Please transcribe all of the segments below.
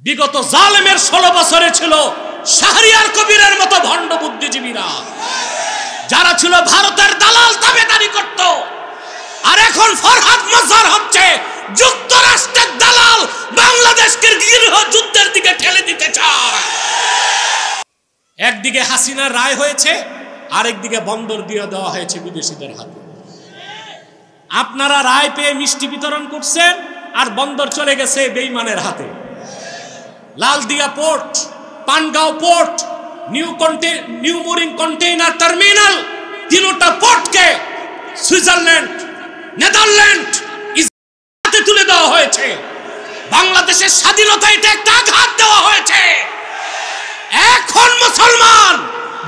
বিগত জালেমের 16 বছরে ছিল শাহরিয়ার কবিরের মতো ভণ্ড বুদ্ধিজীবীরা, যারা ছিল ভারতের দালাল তাবেদারি করত। আর এখন ফরহাদ মজহার হচ্ছে যুক্তরাষ্ট্রের দালাল, বাংলাদেশকে গৃহ যুদ্ধের দিকে ঠেলে দিতে চায়। একদিকে হাসিনার রায় হয়েছে, আরেকদিকে বন্দর দিয়ে দেওয়া হয়েছে বিদেশিদের হাতে। আপনারা রায় পেয়ে মিষ্টি বিতরণ করছেন, আর বন্দর চলে গেছে বেঈমানের হাতে। Laldia port, Pangaon port, new mooring container terminal, তিনটা পোর্টকে সুইজারল্যান্ড, নেদারল্যান্ড হাতে তুলে দেওয়া হয়েছে। বাংলাদেশের স্বাধীনতায় এটা একটা আঘাত দেওয়া হয়েছে। এখন মুসলমান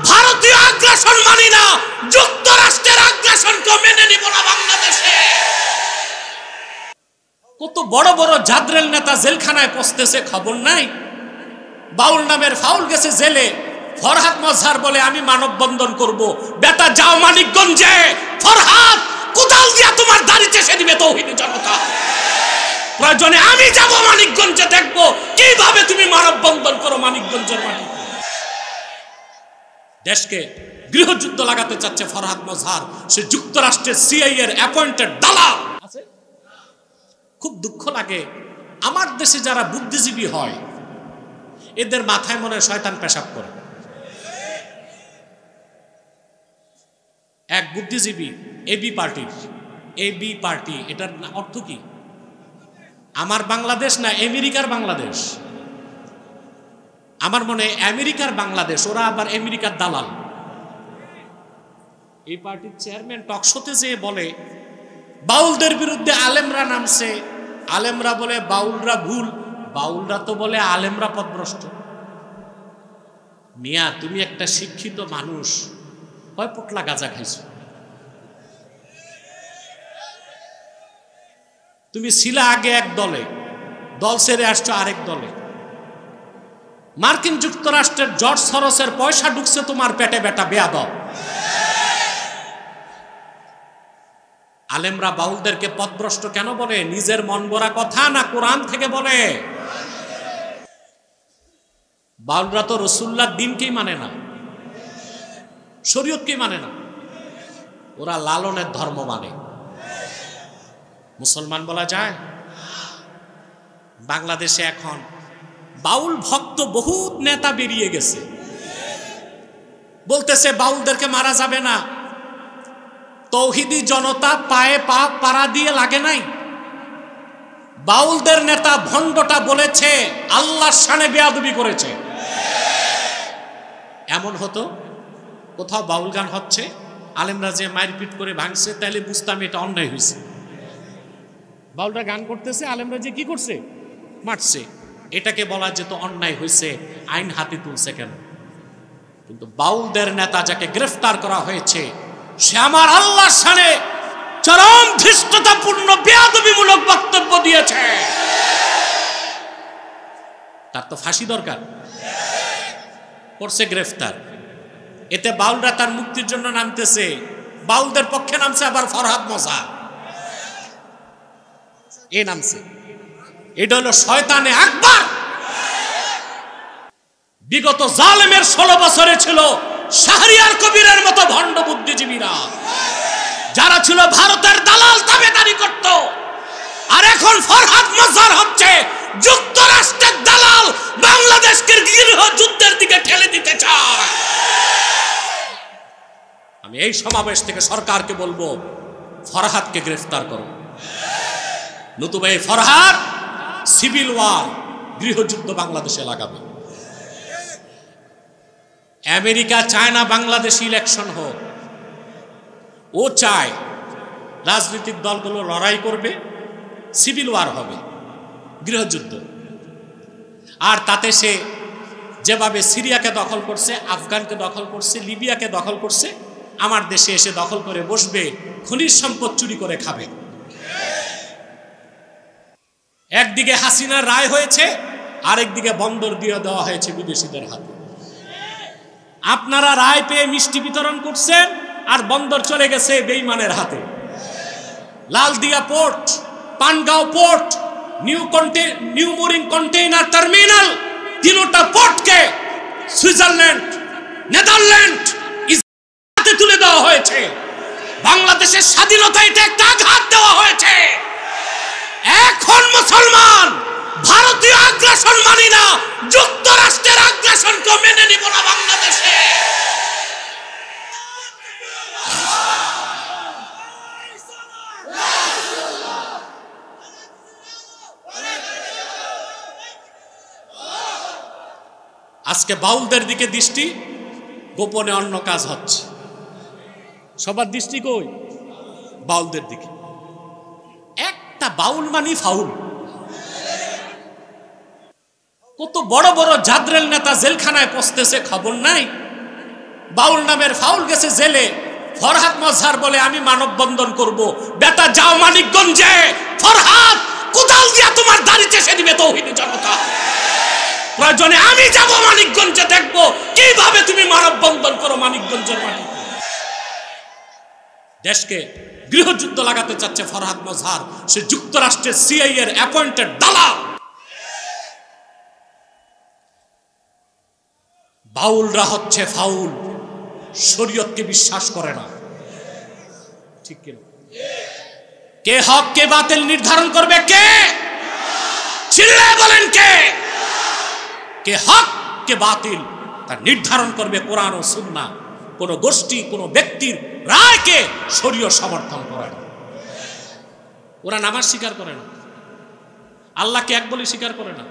ভারতীয় আগ্রাসন মানি না, যুক্তরাষ্ট্রের আগ্রাসনকে মেনে নিব না বাংলাদেশে। কত বড় বড় জাদরেল নেতা জেলখানায় পচতেছে, খবর নাই? বাউল নামের ফাউল গেছে জেলে, ফরহাদ মজহার বলে আমি মানববন্ধন করব। বেটা যাও মানিকগঞ্জে, ফরহাদ কোদাল দিয়া তোমার দাড়ি চেষে দিবে তৌহিদি জনতা। প্রয়োজনে আমি যাব মানিকগঞ্জে, দেখব কিভাবে তুমি মানববন্ধন করো মানিকগঞ্জের মাটি। দেশকে গৃহযুদ্ধ লাগাতে চাচ্ছে ফরহাদ মজহার, সে যুক্তরাষ্ট্রের সিআইএ এর অ্যাপয়েন্টেড দালাল আছে। খুব দুঃখ লাগে, আমার দেশে যারা বুদ্ধিজীবী হয় এদের মাথায় মনে শয়তান পেশাব করে। এক বুদ্ধিজীবী এবি পার্টি, এটার অর্থ কি? আমার বাংলাদেশ না আমেরিকার বাংলাদেশ? আমার মনে আমেরিকার বাংলাদেশ, ওরা আবার আমেরিকার দালাল। এই পার্টির চেয়ারম্যান টকশোতে যেয়ে বলে বাউলদের বিরুদ্ধে আলেমরা নামছে, আলেমরা বলে বাউলরা ভুল, বাউলরা তো বলে আলেমরা পথভ্রষ্ট। মিয়া, তুমি একটা শিক্ষিত মানুষ, কয় পোটলা গাঁজা খাইছো? তুমি ছিলা আগে এক দলে, দল ছেড়ে আসছো আরেক দলে। মার্কিন যুক্তরাষ্ট্রের জর্জ সরোসের পয়সা ঢুকছে তোমার পেটে, বেটা বেয়াদব। আলেমরা বাউলদেরকে পথভ্রষ্ট কেন বলে? নিজের মন গড়া কথা না কোরআন থেকে বলে? বাউলরা তো রাসূলুল্লাহর দ্বীনকেই মানে না, শরীয়তকেই মানে না, ওরা লালনের ধর্ম মানে। মুসলমান বলা যায়? বাংলাদেশে এখন বাউল ভক্ত বহুত নেতা বেরিয়ে গেছে, বলতেছে বাউলদেরকে মারা যাবে না। তৌহিদি জনতা পায়ে পা পাড়া দিয়ে লাগে নাই। বাউলদের নেতা ভণ্ডটা বলেছে আল্লাহর শানে বেয়াদবি করেছে। এমন হতো কোথাও বাউল গান হচ্ছে, আলেমরা যে মারপিট করে ভাঙছে, তাইলে বুঝতাম এটা অন্যায় হয়েছে। বাউলরা গান করতেছে, আলেমরা যে কি করছে, মারছে, এটাকে বলা যেত অন্যায় হয়েছে, আইন হাতে তুলছে কেন? কিন্তু বাউলদের নেতা যাকে গ্রেফতার করা হয়েছে, সে আমার আল্লাহর শানে চরম ধৃষ্টতাপূর্ণ বেয়াদবিমূলক বক্তব্য দিয়েছে। তার তো ফাঁসি দরকার, করছে গ্রেফতার। এতে বাউলরা তার মুক্তির জন্য নামতেছে, বাউলদের পক্ষে নামছে আবার ফরহাদ মজহার, এ নামছে। এটা হলো শয়তানে আকবার। বিগত জালেমের 16 বছরে ছিল শাহরিয়ার কবিরের মতো ভণ্ড বুদ্ধিজীবীরা, যারা ছিল ভারতের দালাল তাবেদারি করত। আর এখন ফরহাদ মজহার হচ্ছে যুক্তরাষ্ট্রের দালাল, বাংলাদেশকে গৃহ যুদ্ধের দিকে ঠেলে দিতে চায়। আমি এই সমাবেশ থেকে সরকারকে বলবো, ফরহাদকে গ্রেফতার করো, নতুবা এই ফরহাদ সিভিল ওয়ার, গৃহযুদ্ধ বাংলাদেশে লাগাবে। আমেরিকা চায় না বাংলাদেশে ইলেকশন হোক, ও চায় রাজনৈতিক দলগুলো লড়াই করবে, সিভিল ওয়ার হবে, গৃহযুদ্ধ। আর তাতে সে যেভাবে সিরিয়াকে দখল করছে, আফগানকে দখল করছে, লিবিয়াকে দখল করছে, আমার দেশে এসে দখল করে বসবে, খনিজ সম্পদ চুরি করে খাবে। একদিকে হাসিনার রায় হয়েছে, আরেকদিকে বন্দর দিয়ে দেওয়া হয়েছে বিদেশিদের হাতে। আপনারা রায় পেয়ে মিষ্টি বিতরণ করছেন, আর বন্দর চলে গেছে বেঈমানের হাতে। Laldia port, Pangaon port, new mooring container terminal, তিনটা পোর্টকে সুইজারল্যান্ড, নেদারল্যান্ড, ইসরায়েলে তুলে দেওয়া হয়েছে। বাংলাদেশের স্বাধীনতায় এটা একটা আঘাত দেওয়া হয়েছে। এখন মুসলমান ভারতীয় আগ্রাসন মানি না, যুক্তরাষ্ট্রের আগ্রাসনকে মেনে নিব না বাংলাদেশে। আজকে বাউলদের দিকে দৃষ্টি, গোপনে অন্য কাজ হচ্ছে। সবার দৃষ্টি কই? বাউলদের দিকে। একটা বাউল মানি ফাউল। কত বড় বড় জাদরেল নেতা জেলখানায় পচতেছে, খবর নাই? বাউল নামের ফাউল গেছে জেলে। ফরহাদ মজহার বলে আমি মানববন্ধন করব। বেটা যাও মানিকগঞ্জে, ফরহাদ কোদাল দিয়া তোমার দাড়ি চেষে দিবে তৌহিদি জনতা। প্রয়োজনে আমি যাব মানিকগঞ্জে, দেখব কিভাবে তুমি মানববন্ধন করো মানিকগঞ্জের মাটি। দেশকে গৃহযুদ্ধ লাগাতে চাচ্ছে ফরহাদ মজহার, সে যুক্তরাষ্ট্রের সিআইএ এর অ্যাপয়েন্টেড দালাল। বাউলরা হচ্ছে ফাউল, শরীয়তকে বিশ্বাস করে না। ঠিক কিনা? কে হক কে বাতিল নির্ধারণ করবে? কে? চিল্লায় বলেন কে? কে হক কে বাতিল তা নির্ধারণ করবে কোরআন ও সুন্নাহ। কোন গোষ্ঠী কোন ব্যক্তির রায়কে শরীয়ত সমর্থন করে না। ওরা নামাজ স্বীকার করে না, আল্লাহকে এক বলে স্বীকার করে না।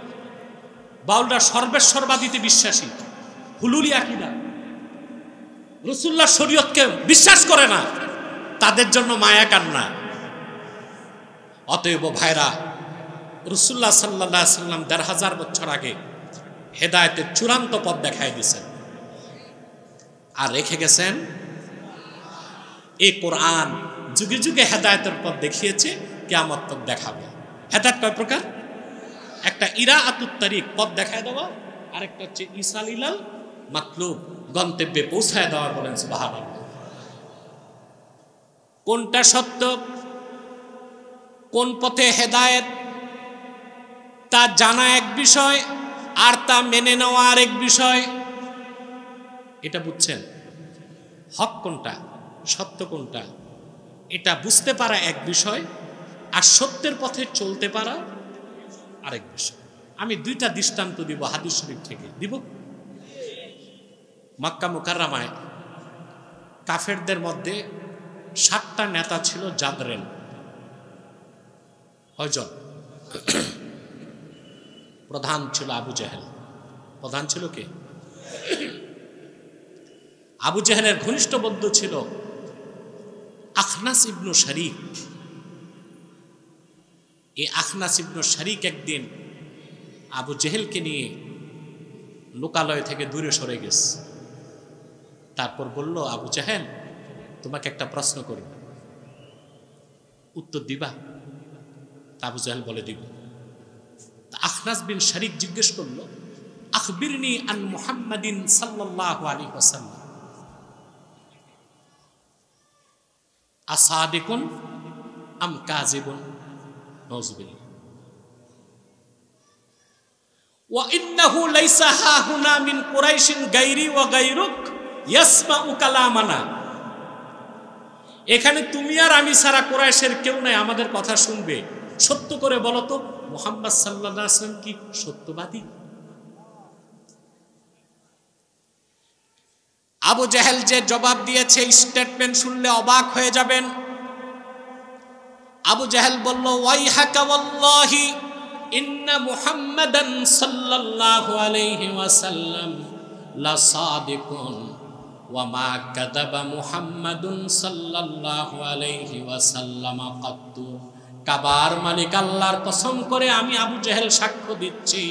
বাউলরা সর্বেশ্বরবাদীতে বিশ্বাসী, হুলুলি আকীদা, রাসূলুল্লাহ শরীয়তকে বিশ্বাস করে না। তাদের জন্য মায়া কান্না। অতএব ভাইরা, রাসূলুল্লাহ সাল্লাল্লাহু আলাইহি ওয়াসাল্লাম ১৫০০ বছর আগে হেদায়েতের চূড়ান্ত পথ দেখাই দিয়েছেন, আর রেখে গেছেন এই কোরআন। যুগে যুগে হেদায়েতের পথ দেখিয়েছে, কিয়ামত তক দেখাবে। হেদায়েত কয় প্রকার? একটা ইরাআতুত তারিক, পথ দেখায় দেওয়া, আরেকটা হচ্ছে ইসালিলাল মাতলুব, গন্তব্যে পৌঁছায় দেওয়া। বলেন সুবহানাল্লাহ। কোনটা সত্য, কোন পথে হেদায়েত, তা জানা এক বিষয়, আর তা মেনে নেওয়া আরেক বিষয়। এটা বুঝছেন? হক কোনটা, সত্য কোনটা, এটা বুঝতে পারা এক বিষয়, আর সত্যের পথে চলতে পারা আরেক বিষয়। আমি দুইটা দৃষ্টান্ত দিব হাদিস শরীফ থেকে। দিব? মক্কা মুকাররমায় কাফেরদের মধ্যে 7টা নেতা ছিল জাদরেল। কয়জন? প্রধান ছিল আবু জেহেল। প্রধান ছিল কে? আবু জেহেলের ঘনিষ্ঠ বন্ধু ছিল আখনাস ইবনু শারিক। এই আখনাস ইবনু শারিক একদিন আবু জেহেলকে নিয়ে লোকালয় থেকে দূরে সরে গেছে। তারপর বলল, আবু জেহেল, তোমাকে একটা প্রশ্ন করি, উত্তর দিবা? আবু জেহেল বলে, দিব। আখনাস বিন শারিক জিজ্ঞেস করলো, আখবিরনি আন মুহাম্মাদিন সাল্লাল্লাহু আলাইহি ওয়াসাল্লাম আসাদিকুন আম কাযিবুন। নাউযুবিল্লাহ। ওয়া ইন্নাহু লাইসা হাহুনা মিন কুরাইশিন গায়রি ওয়া গায়রুক ইয়াসমাউ কালামানা। এখানে তুমি আর আমি ছাড়া কুরাইশের কেউ নাই আমাদের কথা শুনবে। সত্য করে বলো তো, মুহাম্মদ সাল্লাল্লাহু আলাইহি ওয়াসাল্লাম কি সত্যবাদী? আবু জেহেল যে জবাব দিয়েছে, স্টেটমেন্ট শুনলে অবাক হয়ে যাবেন। আবু জেহেল বলল, ওয়াইহাকা ওয়াল্লাহি ইন্না মুহাম্মাদান সাল্লাল্লাহু আলাইহি ওয়াসাল্লাম লা সাদিকুন ওয়া মা কাযাবা মুহাম্মাদুন সাল্লাল্লাহু আলাইহি ওয়াসাল্লাম কাত্তু। কাবার মালিক আল্লাহর কসম করে আমি আবু জেহেল সাক্ষ্য দিচ্ছি,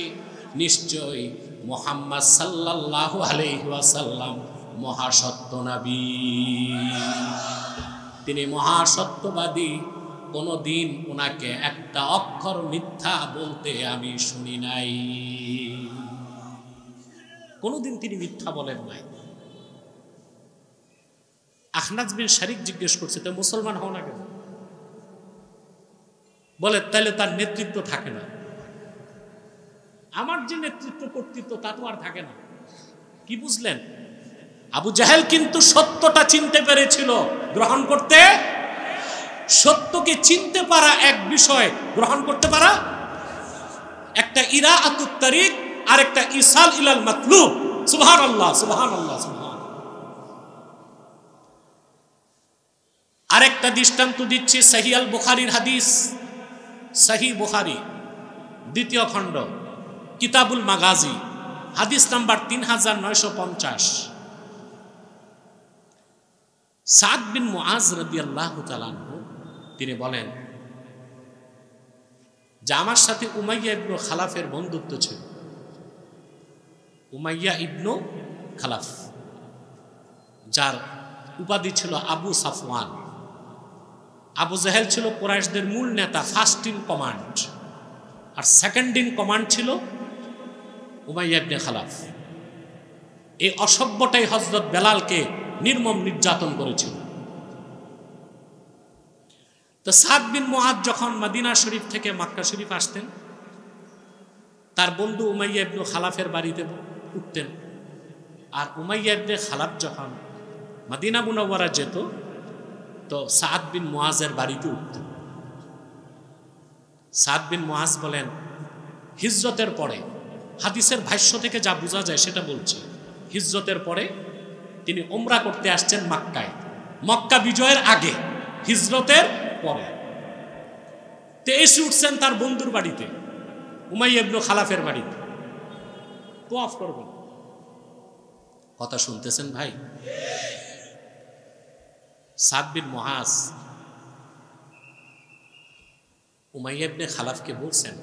নিশ্চয়ই মুহাম্মদ সাল্লাল্লাহু আলাইহি ওয়াসাল্লাম মহাসত্য নবী। তিনি মহাসত্যবাদী। কোনদিন ওনাকে একটা অক্ষর মিথ্যা বলতে আমি শুনি নাই। কোনদিন তিনি মিথ্যা বলেন নাই। আখনাস বিন শারিক জিজ্ঞেস করছে, তো মুসলমান হও না কেন? বলে তাহলে তার নেতৃত্ব থাকে না। আমার যে নেতৃত্ব কর্তৃত্ব তা তো আর থাকে না। কি বুঝলেন? আবু জাহেল কিন্তু সত্যটা চিনতে পেরেছিল, গ্রহণ করতে, সত্যকে চিনতে পারা এক বিষয়, গ্রহণ করতে পারা একটা, ইরাআতুত তারিক আর একটা ইসাল ইলাল মাতলুব। সুবহানাল্লাহ, সুবহানাল্লাহ, সুবহানাল্লাহ। আরেকটা দৃষ্টান্ত দিচ্ছি, সহিহ আল বুখারীর হাদিস, সহিহ বুখারী দ্বিতীয় খণ্ড কিতাবুল মাগাজি, হাদিস নাম্বার 3950। সাদ বিন মুআজ রাদিয়াল্লাহু তাআলা আনহু তিনি বলেন যে আমার সাথে উমাইয়া ইবনু খালাফের বন্ধুত্ব ছিল। উমাইয়া ইবনু খালাফ, যার উপাধি ছিল আবু সাফওয়ান। আবু জাহেল ছিল কুরাইশদের মূল নেতা, ফার্স্ট ইন কমান্ড, আর সেকেন্ড ইন কমান্ড ছিল উমাইয়া ইবনে খালাফ। এই অসভ্যটাই হযরত বেলালকে নির্মম নির্যাতন করেছিল। তো সাদ বিন মুআজ যখন মদিনা শরীফ থেকে মক্কা শরীফ আসতেন, তার বন্ধু উমাইয়া ইবনে খালাফের বাড়িতে উঠতেন। আর উমাইয়া ইবনে খালাফ যখন মদিনা মুনাওয়ারা যেত, তো সাদ বিন মুআজের বাড়িতে উঠতেন। সাদ বিন মুআজ বলেন, হিজরতের পরে, হাদিসের ভাষ্য থেকে যা বোঝা যায় সেটা বলছে, হিজরতের পরে তিনি উমরা করতে আসছেন মক্কায়, মক্কা বিজয়ের আগে, হিজরতের পরে। তো এসে উঠছেন তার বন্ধুর বাড়িতে, উমাইয়া ইবনে খালাফের বাড়িতে, তোয়াফ করবেন। কথা শুনতেছেন ভাই? সাদ বিন মুআজ উমাইয়া ইবনে খালাফকে বলছেন,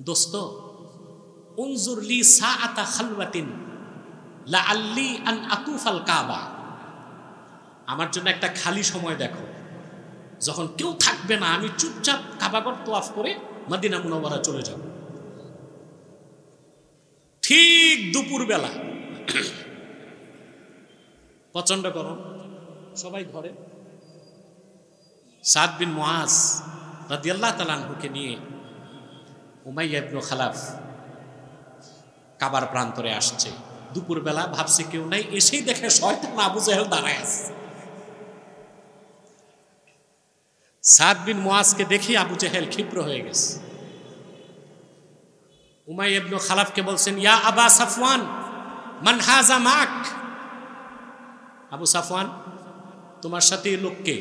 দোস্ত, উনজুর লি সাআতা খালওয়াতিন লাআল্লি আন আতুফাল কাবা, আমার জন্য একটা খালি সময় দেখো, যখন কেউ থাকবে না, আমি চুপচাপ কাবাগর তোয়াফ করে মদিনা মুনাওয়ারা চলে যাব। ঠিক দুপুর বেলা, প্রচন্ড গরম, সবাই ঘরে। সাদ বিন মুআজ রাদিয়াল্লাহু তাআলা আনহুকে নিয়ে উমাইয়া ইবনে খালাফ কাবার প্রান্তরে আসছে। দুপুরবেলা, ভাবছে কেউ নাই, এসেই দেখে শয়তান আবু জাহেল দাঁড়ায় আছে। সাদ বিন মুআজকে দেখে আবু জাহেল ক্ষিপ্র হয়ে গেছে। উমাইয়া ইবনে খালাফকে বলছেন, ইয়া আবা সাফওয়ান মান হাযা মাক, আবু সাফওয়ান, তোমার সাথে এই লোককে?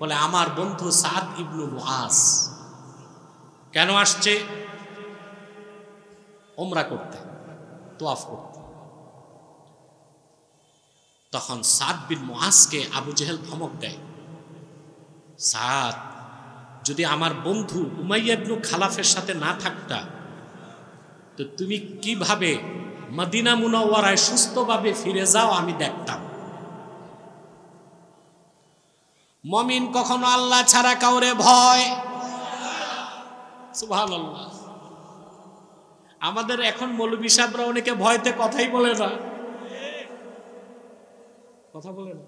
বলে, আমার বন্ধু সাদ ইবনে মুআজ। কেন আসছে? উমরা করতে, তোয়াফ করতে। তখন সাদ বিন মুআজকে আবু জাহেল ধমক দেয়, সাদ, যদি আমার বন্ধু উমাইয়া ইবনে খালাফের সাথে না থাকতা, তো তুমি কিভাবে মদিনা মুনাওয়ারায় সুস্থভাবে ফিরে যাও আমি দেখতাম। মুমিন কখনো আল্লাহ ছাড়া কাউরে ভয়, সুবহানাল্লাহ। আমাদের এখন মৌলভী সাহেবরা অনেকে ভয়তে কথাই বলে না, কথা বলে না।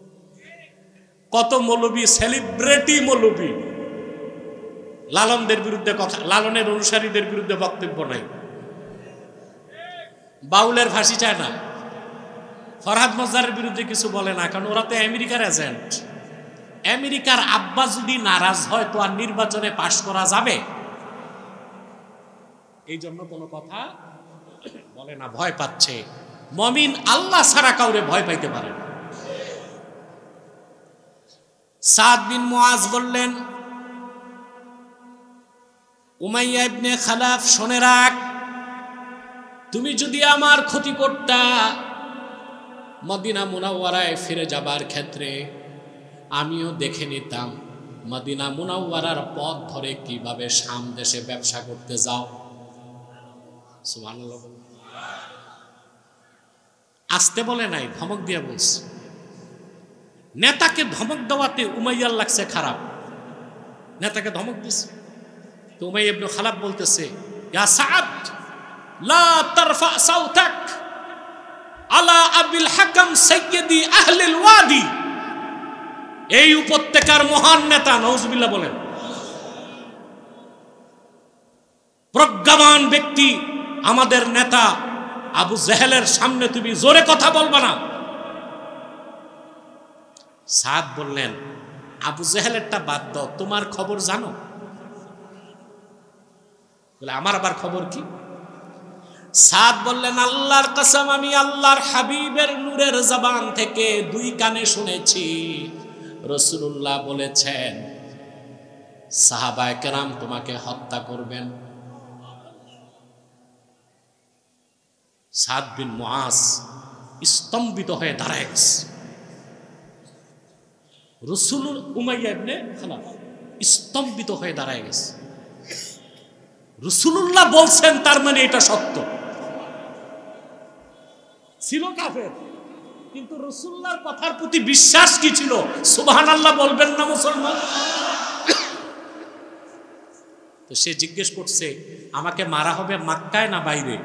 কত মৌলভী, সেলিব্রিটি মৌলভী, লালনদের বিরুদ্ধে কথা, লালনের অনুসারীদের বিরুদ্ধে বক্তব্য নাই, বাউলের ফাঁসি চায় না, ফরহাদ মজদারের বিরুদ্ধে কিছু বলে না, কারণ ওরা তো আমেরিকার এজেন্ট। আমেরিকার আব্বা যদি নারাজ হয় তো আর নির্বাচনে পাশ করা যাবে? এই জন্য কোনো কথা বলে না, ভয় পাচ্ছে। মুমিন আল্লাহ ছাড়া কাউরে ভয় পাইতে পারে না। সাদ বিন মুআজ বললেন, উমাইয়া ইবনে খালাফ, শুনে রাখ, তুমি যদি আমার ক্ষতি করতা, মদিনা মুনাওয়ারায় ফিরে যাবার ক্ষেত্রে আমিও দেখে নিতাম মদিনা মুনাওয়ারার পথ ধরে কিভাবে শাম দেশে ব্যবসা করতে যাও। সুবহানাল্লাহ। আসতে বলে নাই, ধমক দিয়ে বলছে। নেতাকে ধমক দেওয়াতে উমাইয়ার লাগছে খারাপ, নেতাকে ধমক দিছে। তো উমাইয়া ইবনে খালাফ বলতেছে, ইয়া সাদ লা তারফা সাউতাক আলা আবিল হাকাম সাইয়্যিদি আহলিল ওয়াদি, এই উপত্যকার মহান নেতা, নাউজুবিল্লাহ বলেন, প্রজ্ঞাবান ব্যক্তি আমাদের নেতা আবু জেহেলের সামনে তুমি জোরে কথা বলবা না। সাদ বললেন, আবু জেহেলেরটা বাদ দাও, তোমার খবর জানো? বলে, আমার আবার খবর কি? সাদ বললেন, আল্লাহর কসম, আমি আল্লাহর হাবিবের নূরের জবান থেকে 2 কানে শুনেছি রাসূলুল্লাহ বলেছেন সাহাবায়ে কেরাম তোমাকে হত্যা করবেন। সাদ বিন মুআজ স্তম্ভিত হয়ে দাঁড়ায় গেছে। রাসূলুল উমাইয়া ইবনে খালাফ স্তম্ভিত হয়ে দাঁড়ায় গেছে। রাসূলুল্লাহ বলছেন, তার মানে এটা সত্য। ছিল কাফের, কিন্তু রাসূলুল্লাহর কথার প্রতি বিশ্বাস কি ছিল? সুবহানাল্লাহ বলবেন না মুসলমান? তো সে জিজ্ঞেস করছে, আমাকে মারা হবে মক্কায় না বাইরে?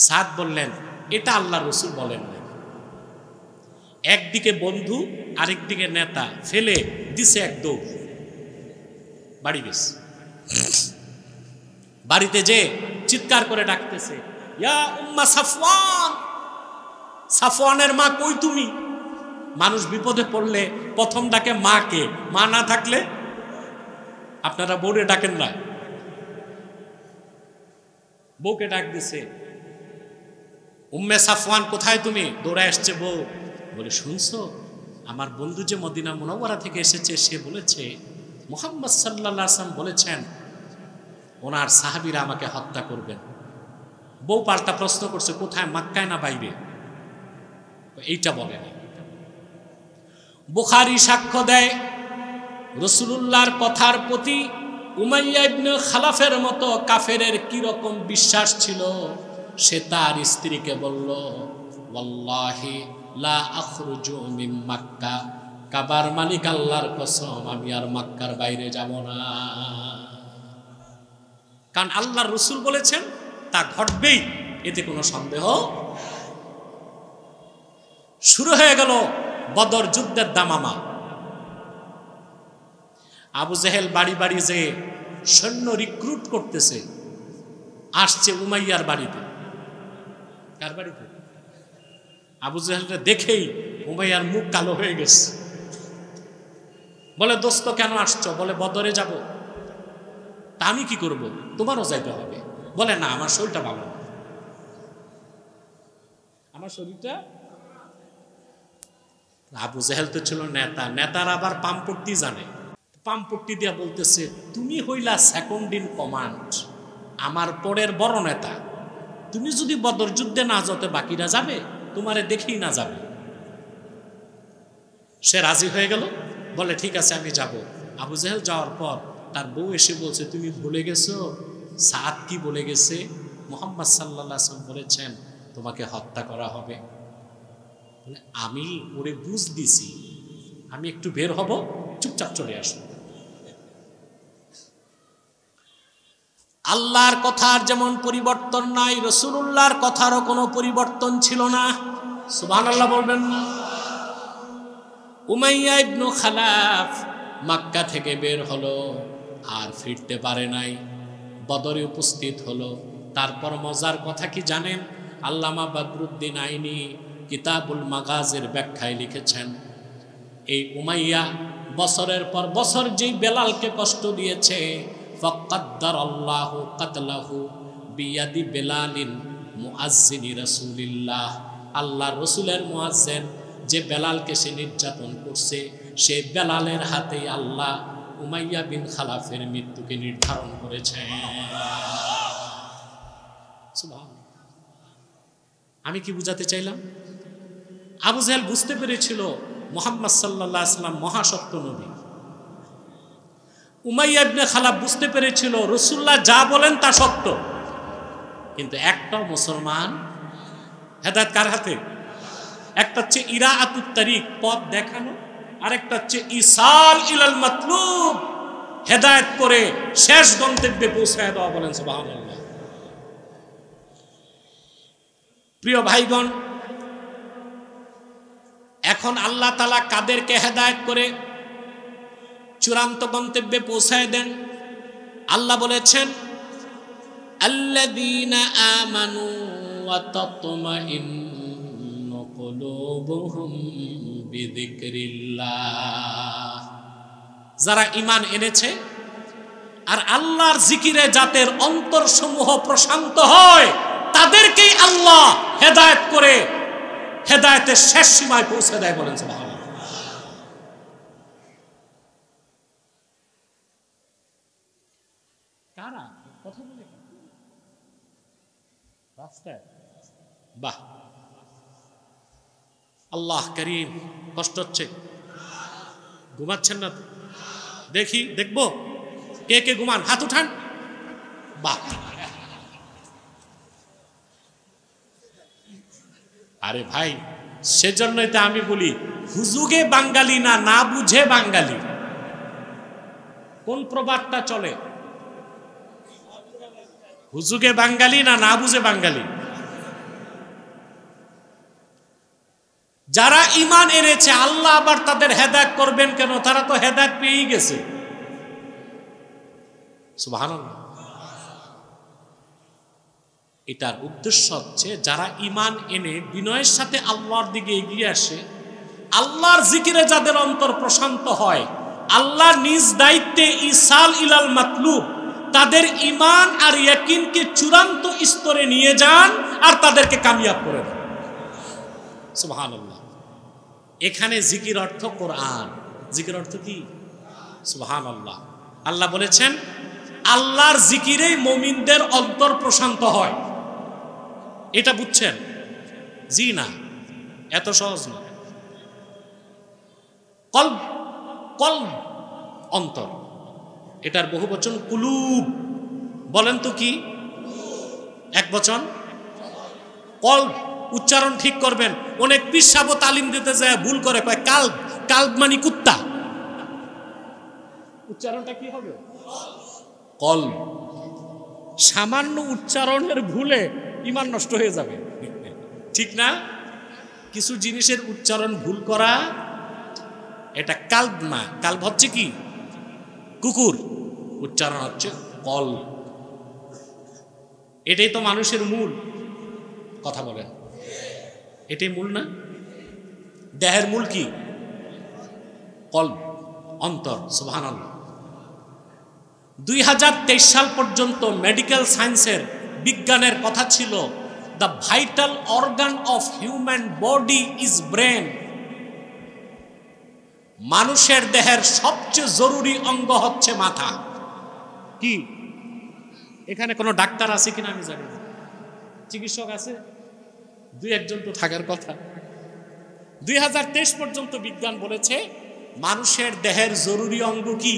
সাদ বললেন, এটা আল্লাহ রাসূল বলেন না। একদিকে বন্ধু, আরেকদিকে নেতা, ফেলে দিছে এক দৌড়, বাড়ি গেছে। বাড়িতে যে চিৎকার করে ডাকতেছে, ইয়া উম্মা সাফওয়ান, সাফওয়ানের মা কই তুমি? মানুষ বিপদে পড়লে প্রথম ডাকে মাকে, মা না থাকলে আপনারা বউরে ডাকেন না। বউকে ডাক দিছে, উম্মে সাফওয়ান কোথায় তুমি? দৌড়ে আসছে বউ, বলে, শুনছো আমার বন্ধু যে মদিনা মুনাওয়ারা থেকে এসেছে, সে বলেছে মুহাম্মদ সাল্লাল্লাহু আলাইহি ওয়াসাল্লাম বলেছেন ওনার সাহাবীরা আমাকে হত্যা করবেন। বউ পাল্টা প্রশ্ন করছে, কোথায়, মক্কায় না বাইরে? এইটা বলেনি। বুখারী সাক্ষ্য দেয় রাসূলুল্লাহর কথার প্রতি উমাইয়া ইবনে খালাফের মতো কাফেরের কি রকম বিশ্বাস ছিল। সে তার স্ত্রীকে বলল, ওয়াল্লাহি লা আখরুজু মিন মক্কা, কাবার মালিক আল্লাহর কসম, আমি আর মক্কার বাইরে যাব না। কারণ আল্লাহর রাসূল বলেছেন তা ঘটবেই, এতে কোনো সন্দেহ। শুরু হয়ে গেল বদর যুদ্ধের দামামা। আবু জেহেল বাড়ি বাড়ি যে সৈন্য রিক্রুট করতেছে, আসছে উমাইয়ার বাড়িতে। কার বাড়িতে? আবু জেহেলকে দেখেই উমাইয়ার মুখ কালো হয়ে গেছে। বলে, দোস্ত কেন আসছো? বলে, বদরে যাব। তা আমি কি করব? তোমারও যাইতে হবে। বলে, না, আমার শরীরটা ভালো না, আমার শরীরটা। আবু জেহেল তো ছিল নেতা, নেতার আবার পাম্পট্টি জানে। পাম্পট্টি দিয়া বলতেছে, তুমি হইলা সেকেন্ড ইন কমান্ড, আমার পরের বড় নেতা। তুমি যদি বদর যুদ্ধে না যেতে, বাকিরা যাবে, তোমারে দেখেই না যাবে। সে রাজি হয়ে গেল, বলে, ঠিক আছে আমি যাব। আবু জেহেল যাওয়ার পর তার বউ এসে বলছে, তুমি ভুলে গেছো সাদ কি বলে গেছে? মুহাম্মদ সাল্লাল্লাহু আলাইহি ওয়াসাল্লাম বলেছেন তোমাকে হত্যা করা হবে। আমি ওরে বুঝ দিছি, আমি একটু বের হব, চুপচাপ চলে আসবো। আল্লাহর কথার যেমন পরিবর্তন নাই, রাসূলুল্লাহর কথারও কোনো পরিবর্তন ছিল না। সুবহানাল্লাহ বলবেন না? উমাইয়া ইবনে খালাফ মক্কা থেকে বের হলো, আর ফিরতে পারে নাই, বদরে উপস্থিত হলো। তারপর মজার কথা কি জানেন? আল্লামা বদরুদ্দিন আইনি কিতাবুল মাগাজির ব্যাখ্যায় লিখেছেন, এই উমাইয়া বছরের পর বছর যেই বেলালকে কষ্ট দিয়েছে, ফাকাদ্দারাল্লাহু কাতলাহু বিয়াদি বেলালিন মুআজ্জিনি রাসূলিল্লাহ, আল্লাহর রাসূলের মুআজ্জিন যে বেলালকে সে নির্যাতন করছে, সে বেলালের হাতেই আল্লাহ উমাইয়া বিন খালাফের মৃত্যুকে নির্ধারণ করেছেন। সুবহানাল্লাহ। আমি কি বুঝাতে চাইলাম? আবু জেহেল বুঝতে পেরেছিল মুহাম্মদ সাল্লাল্লাহু আলাইহি ওয়াসাল্লাম মহাসত্য নবী। উমাইয়া ইবনে খালাফ বুঝতে পেরেছিল রাসূলুল্লাহ যা বলেন তা সত্য। কিন্তু একটাও মুসলমান, হেদায়েত কার হাতে? একটা হচ্ছে ইরাআতুত তারিক, পথ দেখানো, আরেকটা হচ্ছে ইসাল ইলাল মাতলুব, হেদায়েত করে শেষ গন্তব্যে পৌঁছায় দেওয়া। বলেন সুবহানাল্লাহ। প্রিয় ভাইগণ, এখন আল্লাহ তাআলা কাদেরকে হেদায়েত করে চূড়ান্ত গন্তব্যে পৌঁছায় দেন? আল্লাহ বলেছেন আল্লাযীনা আমানু ওয়া তাতমাইন্নু কুলুবুহুম বিযিকরিল্লাহ। যারা ঈমান এনেছে আর আল্লাহর জিকিরে যাদের অন্তরসমূহ প্রশান্ত হয়, তাদেরকেই আল্লাহ হেদায়েত করে হেদায়েতের শেষ সীমায় পৌঁছে দেয়। বলেন সুবহানাল্লাহ। কারা কথা বলে রাস্তায়? বাহ, আল্লাহ করিম। কষ্ট হচ্ছে? ঘুমাচ্ছেন না তো? দেখবো কে কে ঘুমান, হাত উঠান। বাহ, আরে ভাই, সেজন্যই তো আমি বলি হুজুগে বাঙালি না, না বুঝে বাঙালি। কোন প্রবাদটা চলে? হুজুগে বাঙালি না, না বুঝে বাঙালি? যারা ঈমান এনেছে আল্লাহ আবার তাদের হেদায়েত করবেন কেন? তারা তো হেদায়েত পেয়েই গেছে। সুবহানাল্লাহ। এটার উদ্দেশ্য হচ্ছে যারা ঈমান এনে বিনয়ের সাথে আল্লাহর দিকে এগিয়ে আসে, আল্লাহর জিকিরে যাদের অন্তর প্রশান্ত হয়, আল্লাহ নিজ দায়িত্বে ইসাল ইলাল মাতলুব, তাদের ঈমান আর ইয়াকিনকে চূড়ান্ত স্তরে নিয়ে যান আর তাদেরকে কামিয়াব করে দেন। সুবহানাল্লাহ। এখানে জিকির অর্থ কোরআন। জিকির অর্থ কি? সুবহানাল্লাহ। আল্লাহ বলেছেন আল্লাহর জিকিরেই মুমিনদের অন্তর প্রশান্ত হয়। এটা বুঝছেন? জি না, এত সহজ না। কলব, কলব অন্তর, এটার বহু বচন কুলুব। বলেন তো কি? এক বচন কলব। উচ্চারণ ঠিক করবেন। অনেক পীর সাহেব তালিম দিতে যায় ভুল করে, কয় কালব। কালব মানে কুত্তা। উচ্চারণটা কি হবে? কলব। সামান্য উচ্চারণের ভুলে ঈমান নষ্ট হয়ে যাবে, ঠিক না? কিছু জিনিসের উচ্চারণ ভুল করা, এটা কালব না। কালব হচ্ছে কি? কুকুর। উচ্চারণ হচ্ছে কলব। এটাই তো মানুষের মূল। কথা বলেন, এটাই মূল না? দেহের মূল কি? কলব, অন্তর। সুবহানাল্লাহ। 2023 সাল পর্যন্ত মেডিকেল সায়েন্সের বিজ্ঞানের কথা ছিল the vital organ of human body is brain. মানুষের দেহের সবচেয়ে জরুরি অঙ্গ হচ্ছে মাথা। কি এখানে কোনো ডাক্তার আছে কিনা আমি জানি না, চিকিৎসক আছে? দুই একজন তো থাকার কথা। 2023 পর্যন্ত বিজ্ঞান বলেছে মানুষের দেহের জরুরি অঙ্গ কি?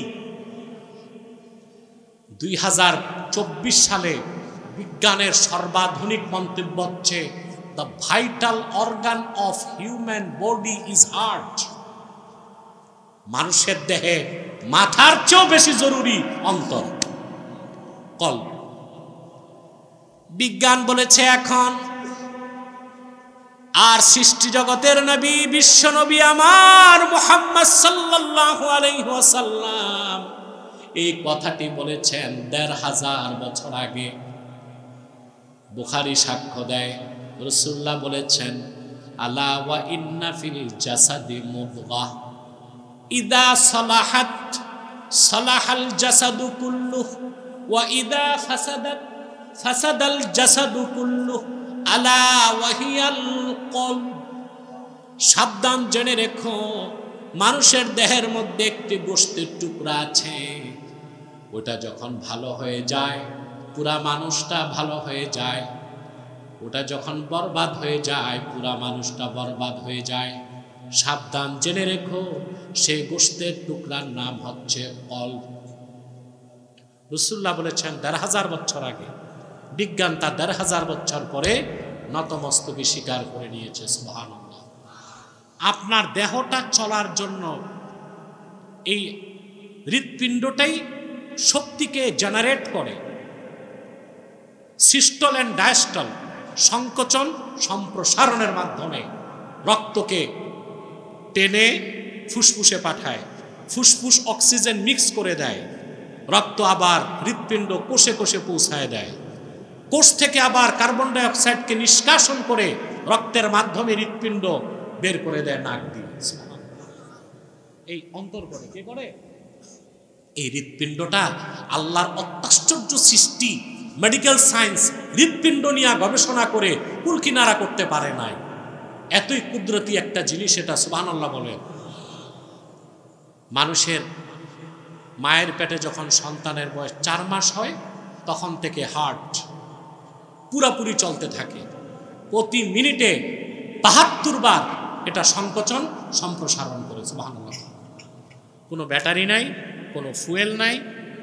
2024 সালে বিজ্ঞানের সর্বাধুনিক মন্তব্য হচ্ছে the vital organ of human body is heart. মানুষের দেহে মাথার চেয়েও বেশি জরুরি অন্তর, কলব। বিজ্ঞান বলেছে এখন আর সৃষ্টি জগতের নবী, বিশ্ব নবী আমার মুহাম্মদ সাল্লাল্লাহু আলাইহি ওয়াসাল্লাম এই কথাটি বলেছেন ১৫০০ বছর আগে। বুখারী সাক্ষ্য দেয়, রাসূলুল্লাহ বলেছেন আলা ওয়া ইন্না ফিল জাসাদি মুদগাহ ইদা সালাহাত সালাহাল জাসাদু কুল্লুহু ওয়া ইদা ফাসাদাত ফাসাদাল জাসাদু কুল্লুহু আলা ওয়া হিয়াল কলব। সাবধান, জেনে রেখো মানুষের দেহের মধ্যে একটি গোশতের টুকরা আছে, ওটা যখন ভালো হয়ে যায় পুরা মানুষটা ভালো হয়ে যায়, ওটা যখন বরবাদ হয়ে যায় পুরা মানুষটা বরবাদ হয়ে যায়। সাবধান, জেনে রেখো সেই গোশতের টুকরার নাম হচ্ছে কলব। রাসূলুল্লাহ বলেছেন ১৫০০ বছর আগে। বিজ্ঞান তা ১৫০০ বছর পরে নতমস্তকে স্বীকার করে নিয়েছে। সুবহানাল্লাহ। আপনার দেহটা চলার জন্য এই হৃৎপিণ্ডটাই শক্তিকে জেনারেট করে। সিস্টল অ্যান্ড ডায়াস্টল, সংকোচন সম্প্রসারণের মাধ্যমে রক্তকে টেনে ফুসফুসে পাঠায়, ফুসফুস অক্সিজেন মিক্স করে দেয়, রক্ত আবার হৃৎপিণ্ড কোষে কোষে পৌঁছায় দেয়। কোষ থেকে আবার কার্বন ডাই অক্সাইডকে নিষ্কাশন করে রক্তের মাধ্যমে হৃৎপিণ্ড বের করে দেয় নাক দিয়ে। এই অন্তর করে কে করে? এই হৃৎপিণ্ডটা আল্লাহর অত্যাশ্চর্য সৃষ্টি। মেডিকেল সায়েন্স হৃৎপিণ্ড নিয়ে গবেষণা করে কুল কিনারা করতে পারে নাই। এতই কুদরতি একটা জিনিস এটা, সুবহানাল্লাহ বলে। মানুষের মায়ের পেটে যখন সন্তানের বয়স 4 মাস হয় তখন থেকে হার্ট পুরাপুরি চলতে থাকে। প্রতি মিনিটে 72 বার এটা সংকোচন সম্প্রসারণ করে। সুবহানাল্লাহ। কোনো ব্যাটারি নাই, কোনো ফুয়েল নাই,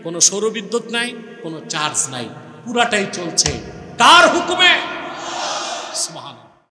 কোনো সৌরবিদ্যুৎ নাই, কোনো চার্জ নাই, পুরাটাই চলছে কার হুকুমে? সুবহানাল্লাহ।